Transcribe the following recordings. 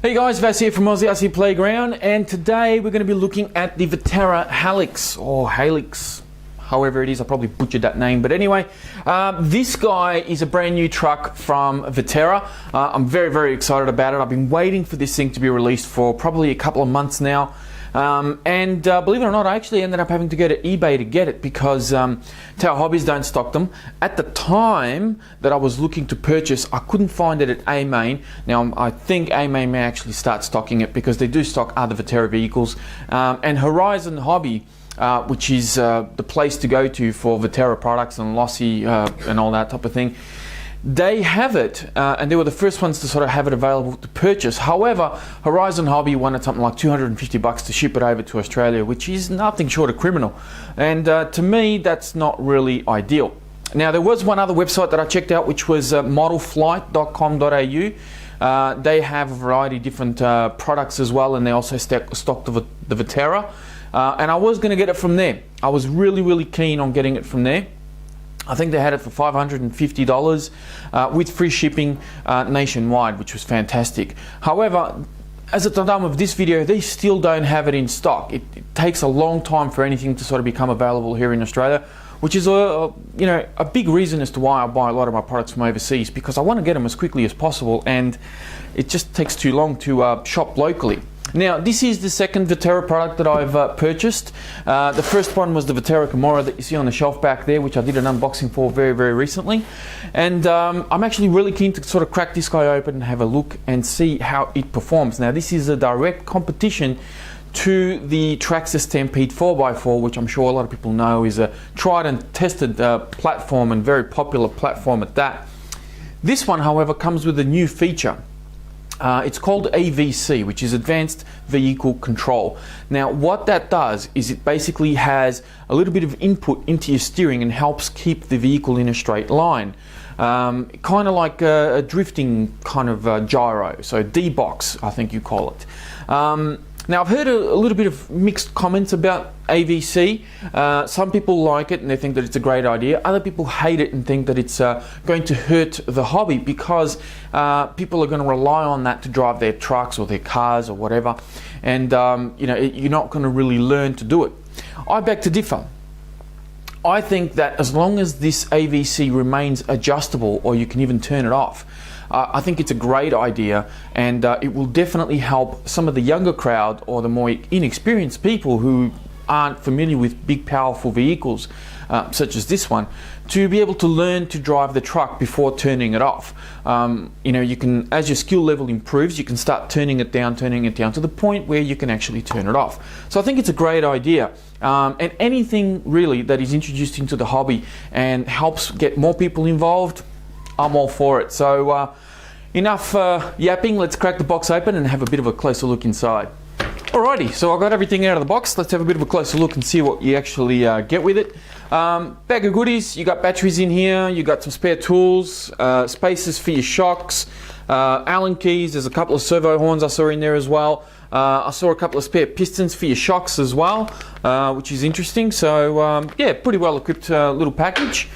Hey guys, Vas here from Aussie RC Playground, and today we're going to be looking at the Viterra Halix, or Halix, however it is. I probably butchered that name, but anyway, this guy is a brand new truck from Viterra. I'm very excited about it. I've been waiting for this thing to be released for probably a couple of months now. Believe it or not, I actually ended up having to go to eBay to get it because Tower Hobbies don't stock them. At the time that I was looking to purchase, I couldn't find it at A-Main. Now, I think A-Main may actually start stocking it because they do stock other Viterra vehicles. And Horizon Hobby, which is the place to go to for Viterra products and Lossy and all that type of thing, they have it, and they were the first ones to sort of have it available to purchase. However, Horizon Hobby wanted something like $250 to ship it over to Australia, which is nothing short of criminal. And to me, that's not really ideal. Now, there was one other website that I checked out, which was modelflight.com.au. They have a variety of different products as well, and they also stock the Viterra. And I was going to get it from there. I was really keen on getting it from there. I think they had it for $550 with free shipping nationwide, which was fantastic. However, as at the time of this video, they still don't have it in stock. It takes a long time for anything to sort of become available here in Australia, which is a big reason as to why I buy a lot of my products from overseas, because I want to get them as quickly as possible, and it just takes too long to shop locally. Now, this is the second Viterra product that I've purchased. The first one was the Viterra Kimura that you see on the shelf back there, which I did an unboxing for very recently. And I'm actually really keen to sort of crack this guy open and have a look and see how it performs. Now, this is a direct competition to the Traxxas Stampede 4x4, which I'm sure a lot of people know is a tried and tested platform, and very popular platform at that. This one, however, comes with a new feature. It's called AVC, which is Advanced Vehicle Control. Now, what that does is it basically has a little bit of input into your steering and helps keep the vehicle in a straight line. Kind of like a drifting kind of gyro, so D-box, I think you call it. Now, I've heard a little bit of mixed comments about AVC. Some people like it and they think that it's a great idea. Other people hate it and think that it's going to hurt the hobby, because people are going to rely on that to drive their trucks or their cars or whatever. And you're not going to really learn to do it. I beg to differ. I think that as long as this AVC remains adjustable, or you can even turn it off, I think it's a great idea, and it will definitely help some of the younger crowd or the more inexperienced people who aren't familiar with big powerful vehicles such as this one, to be able to learn to drive the truck before turning it off. You can, as your skill level improves, you can start turning it down to the point where you can actually turn it off. So I think it's a great idea. And anything really that is introduced into the hobby and helps get more people involved, I'm all for it. So enough yapping, let's crack the box open and have a bit of a closer look inside. Alrighty, so I got everything out of the box. Let's have a bit of a closer look and see what you actually get with it. Bag of goodies, you got batteries in here, you got some spare tools, spaces for your shocks, Allen keys, there's a couple of servo horns I saw in there as well. I saw a couple of spare pistons for your shocks as well, which is interesting. So yeah, pretty well equipped little package.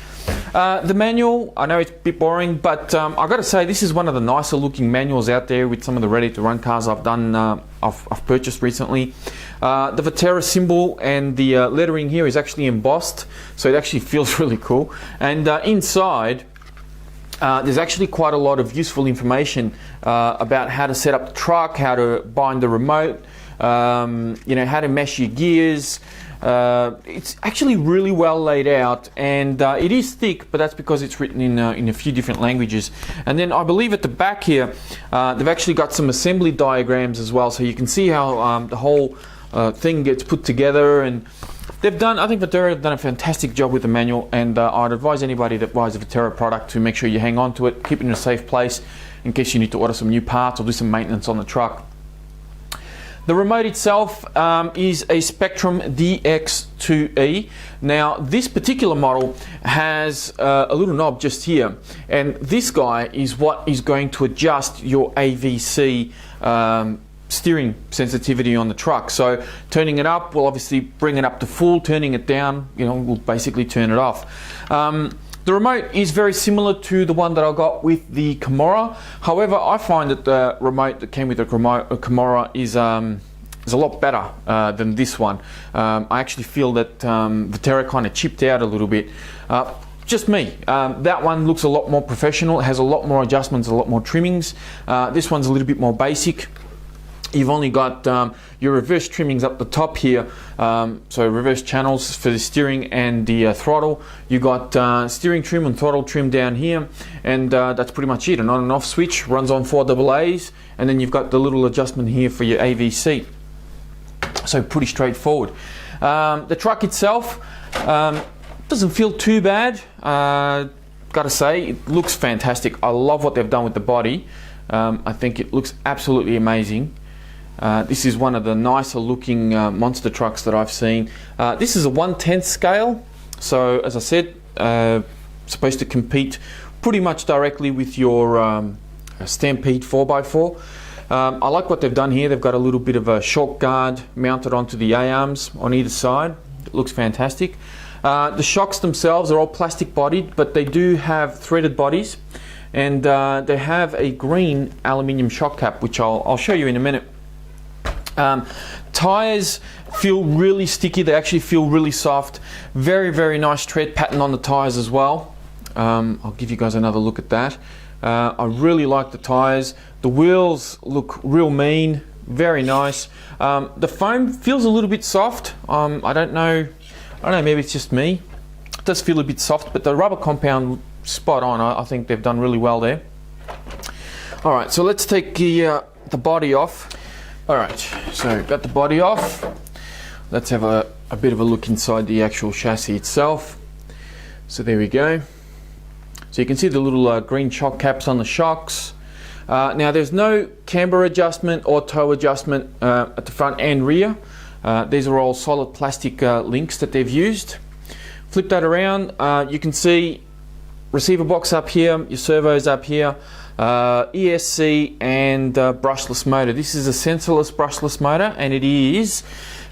The manual, I know it's a bit boring, but I've got to say this is one of the nicer looking manuals out there with some of the ready to run cars I've done, I've purchased recently. The Viterra symbol and the lettering here is actually embossed, so it actually feels really cool. And inside, there's actually quite a lot of useful information about how to set up the truck, how to bind the remote, how to mesh your gears. It's actually really well laid out, and it is thick, but that's because it's written in a few different languages. And then I believe at the back here they've actually got some assembly diagrams as well, so you can see how the whole thing gets put together. And I think Viterra have done a fantastic job with the manual, and I'd advise anybody that buys a Viterra product to make sure you hang on to it, keep it in a safe place in case you need to order some new parts or do some maintenance on the truck. The remote itself is a Spektrum DX2E. Now, this particular model has a little knob just here, and this guy is what is going to adjust your AVC steering sensitivity on the truck. So turning it up will obviously bring it up to full, turning it down, will basically turn it off. The remote is very similar to the one that I got with the Camorra. However, I find that the remote that came with the Camorra is a lot better than this one. I actually feel that Viterra kind of chipped out a little bit. Just me. That one looks a lot more professional. It has a lot more adjustments, a lot more trimmings. This one's a little bit more basic. You've only got your reverse trimmings up the top here, so reverse channels for the steering and the throttle. You got steering trim and throttle trim down here, and that's pretty much it. An on and off switch, runs on 4 AA's, and then you've got the little adjustment here for your AVC. So pretty straightforward. The truck itself doesn't feel too bad. Gotta say, it looks fantastic. I love what they've done with the body. I think it looks absolutely amazing. This is one of the nicer looking monster trucks that I've seen. This is a 1/10 scale, so as I said, supposed to compete pretty much directly with your Stampede 4x4. I like what they've done here. They've got a little bit of a shock guard mounted onto the A-arms on either side. It looks fantastic. The shocks themselves are all plastic bodied, but they do have threaded bodies, and they have a green aluminium shock cap, which I'll show you in a minute. Tires feel really sticky. They actually feel really soft. Very, very nice tread pattern on the tires as well. I'll give you guys another look at that. I really like the tires. The wheels look real mean, very nice. The foam feels a little bit soft. I don't know, maybe it's just me. It does feel a bit soft, but the rubber compound, spot on. I think they've done really well there. All right, so let's take the body off. All right, so got the body off. Let's have a bit of a look inside the actual chassis itself. So there we go. So you can see the little green shock caps on the shocks. Now there's no camber adjustment or toe adjustment at the front and rear. These are all solid plastic links that they've used. Flip that around, you can see receiver box up here, your servos up here, ESC and brushless motor. This is a sensorless brushless motor, and it is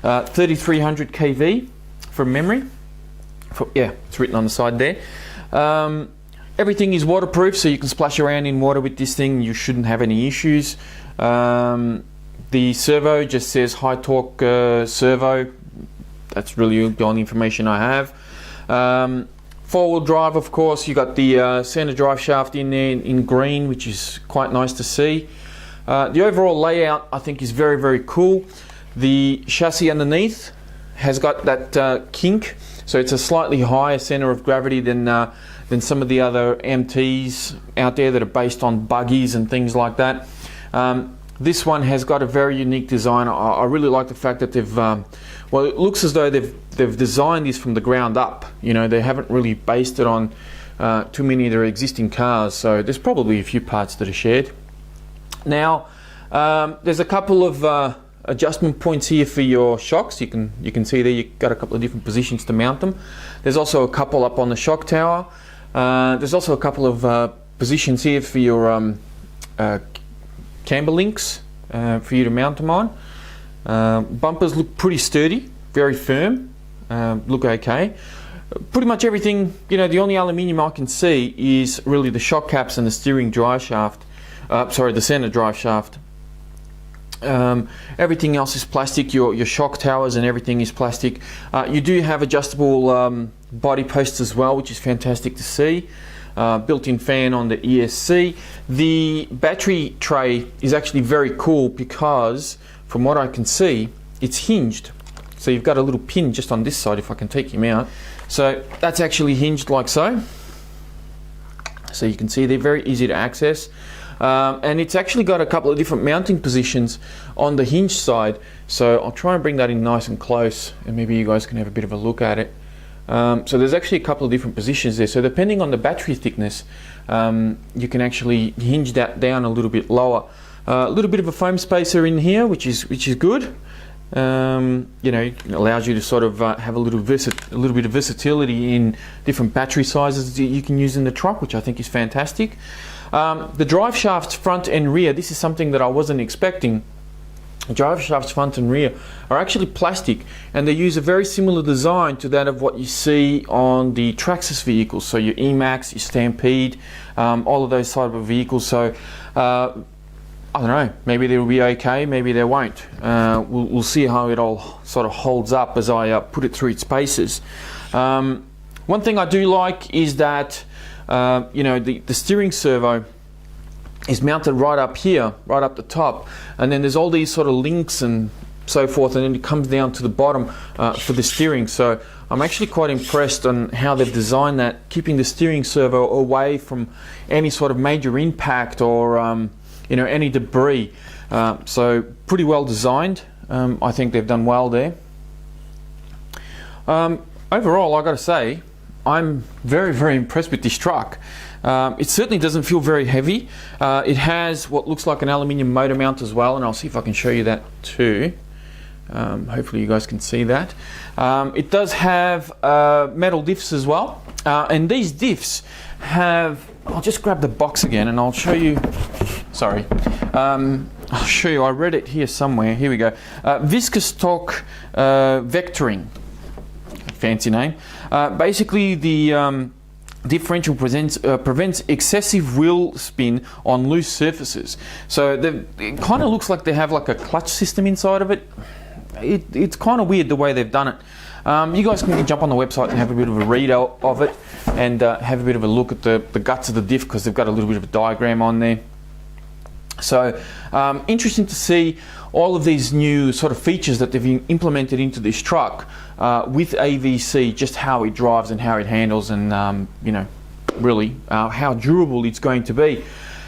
3300 kV from memory. Yeah, it's written on the side there. Everything is waterproof, so you can splash around in water with this thing. You shouldn't have any issues. The servo just says high torque servo. That's really the only information I have. Four-wheel drive, of course. You got the center drive shaft in there in green, which is quite nice to see. The overall layout, I think, is very, very cool. The chassis underneath has got that kink, so it's a slightly higher center of gravity than some of the other MTs out there that are based on buggies and things like that. This one has got a very unique design. I really like the fact that they've, well, it looks as though they've designed this from the ground up. You know, they haven't really based it on too many of their existing cars, so there's probably a few parts that are shared. Now, there's a couple of adjustment points here for your shocks. You can see there you've got a couple of different positions to mount them. There's also a couple up on the shock tower. There's also a couple of positions here for your camber links for you to mount them on. Bumpers look pretty sturdy, very firm, look okay. Pretty much everything, you know, the only aluminium I can see is really the shock caps and the steering drive shaft, the center drive shaft. Everything else is plastic. Your shock towers and everything is plastic. You do have adjustable body posts as well, which is fantastic to see. Built-in fan on the ESC. The battery tray is actually very cool because, from what I can see, it's hinged. So you've got a little pin just on this side, if I can take him out. So that's actually hinged like so. So you can see they're very easy to access. And it's actually got a couple of different mounting positions on the hinge side. So I'll try and bring that in nice and close, and maybe you guys can have a bit of a look at it. So there's actually a couple of different positions there. So depending on the battery thickness, you can actually hinge that down a little bit lower. A little bit of a foam spacer in here, which is good. You know, it allows you to sort of have a little bit of versatility in different battery sizes that you can use in the truck, which I think is fantastic. The drive shafts front and rear, this is something that I wasn't expecting. drive shafts front and rear are actually plastic, and they use a very similar design to that of what you see on the Traxxas vehicles, so your E-Max, your Stampede, all of those type of vehicles. So I don't know, maybe they'll be okay, maybe they won't. We'll see how it all sort of holds up as I put it through its paces. One thing I do like is that you know, the steering servo is mounted right up here, right up the top, and then there's all these sort of links and so forth, and then it comes down to the bottom for the steering. So I'm actually quite impressed on how they've designed that, keeping the steering servo away from any sort of major impact or you know, any debris. So pretty well designed. I think they've done well there. Overall, I got to say, I'm very, very impressed with this truck. It certainly doesn't feel very heavy. It has what looks like an aluminium motor mount as well, and I'll see if I can show you that too. Hopefully you guys can see that. It does have metal diffs as well, and these diffs have, I'll just grab the box again and I'll show you, sorry, I'll show you, I read it here somewhere, here we go. Viscous torque vectoring, fancy name. Basically the differential prevents excessive wheel spin on loose surfaces. So it kind of looks like they have like a clutch system inside of it. It's kind of weird the way they've done it. You guys can jump on the website and have a bit of a read of it, and have a bit of a look at the guts of the diff, because they've got a little bit of a diagram on there. So interesting to see all of these new sort of features that they've implemented into this truck with AVC, just how it drives and how it handles, and you know, really how durable it's going to be.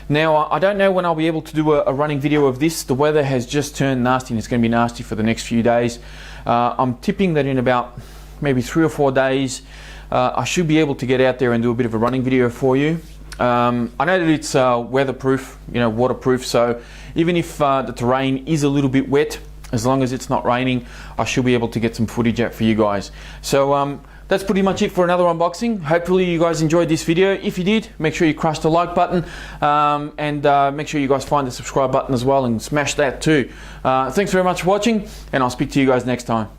Now, I don't know when I'll be able to do a running video of this. The weather has just turned nasty, and it's going to be nasty for the next few days. I'm tipping that in about maybe 3 or 4 days, I should be able to get out there and do a bit of a running video for you. I know that it's weatherproof, you know, waterproof, so even if the terrain is a little bit wet, as long as it's not raining, I should be able to get some footage out for you guys. So that's pretty much it for another unboxing. Hopefully you guys enjoyed this video. If you did, make sure you crush the like button, and make sure you guys find the subscribe button as well and smash that too. Thanks very much for watching, and I'll speak to you guys next time.